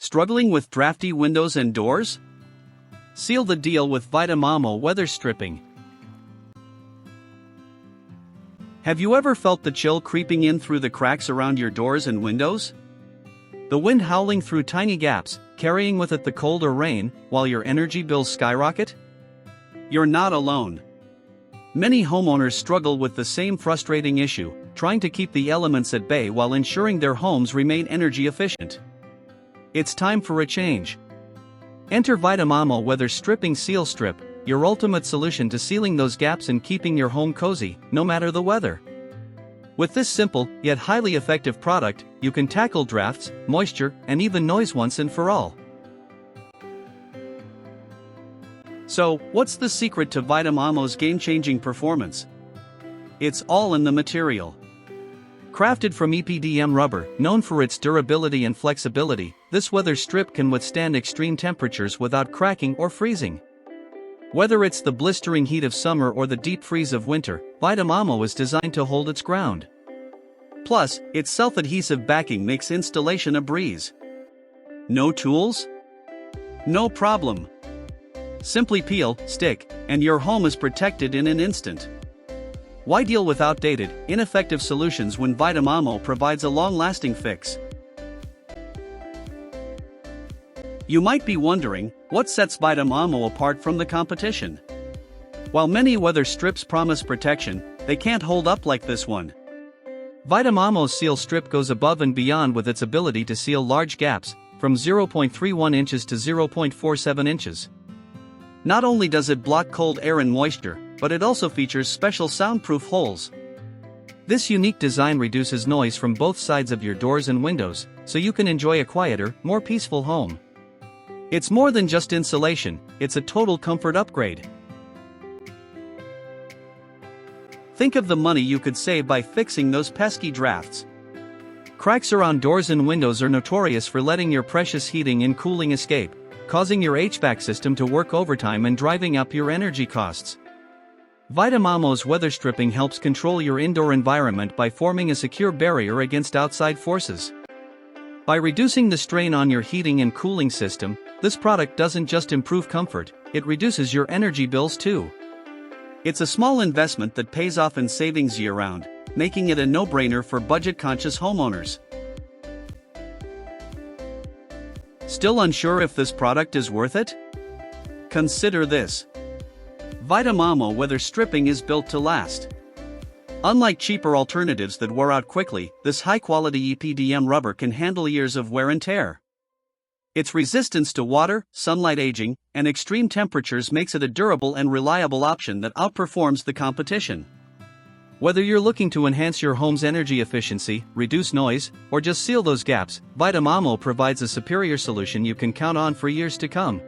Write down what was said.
Struggling with drafty windows and doors? Seal the deal with VITAM AMO weather stripping. Have you ever felt the chill creeping in through the cracks around your doors and windows? The wind howling through tiny gaps, carrying with it the cold or rain, while your energy bills skyrocket? You're not alone. Many homeowners struggle with the same frustrating issue, trying to keep the elements at bay while ensuring their homes remain energy efficient. It's time for a change. Enter VITAM AMO Weather Stripping Seal Strip, your ultimate solution to sealing those gaps and keeping your home cozy, no matter the weather. With this simple, yet highly effective product, you can tackle drafts, moisture, and even noise once and for all. So, what's the secret to VITAM AMO's game-changing performance? It's all in the material. Crafted from EPDM rubber, known for its durability and flexibility, this weather strip can withstand extreme temperatures without cracking or freezing. Whether it's the blistering heat of summer or the deep freeze of winter, VITAM AMO is designed to hold its ground. Plus, its self-adhesive backing makes installation a breeze. No tools? No problem. Simply peel, stick, and your home is protected in an instant. Why deal with outdated, ineffective solutions when VITAM AMO provides a long-lasting fix? You might be wondering, what sets VITAM AMO apart from the competition? While many weather strips promise protection, they can't hold up like this one. VITAM AMO's seal strip goes above and beyond with its ability to seal large gaps, from 0.31 inches to 0.47 inches. Not only does it block cold air and moisture, but it also features special soundproof holes. This unique design reduces noise from both sides of your doors and windows, so you can enjoy a quieter, more peaceful home. It's more than just insulation, it's a total comfort upgrade. Think of the money you could save by fixing those pesky drafts. Cracks around doors and windows are notorious for letting your precious heating and cooling escape, causing your HVAC system to work overtime and driving up your energy costs. VITAM AMO's weather stripping helps control your indoor environment by forming a secure barrier against outside forces. By reducing the strain on your heating and cooling system, this product doesn't just improve comfort, it reduces your energy bills too. It's a small investment that pays off in savings year-round, making it a no-brainer for budget-conscious homeowners. Still unsure if this product is worth it? Consider this. VITAM AMO weather stripping is built to last. Unlike cheaper alternatives that wear out quickly, this high-quality EPDM rubber can handle years of wear and tear. Its resistance to water, sunlight aging, and extreme temperatures makes it a durable and reliable option that outperforms the competition. Whether you're looking to enhance your home's energy efficiency, reduce noise, or just seal those gaps, VITAM AMO provides a superior solution you can count on for years to come.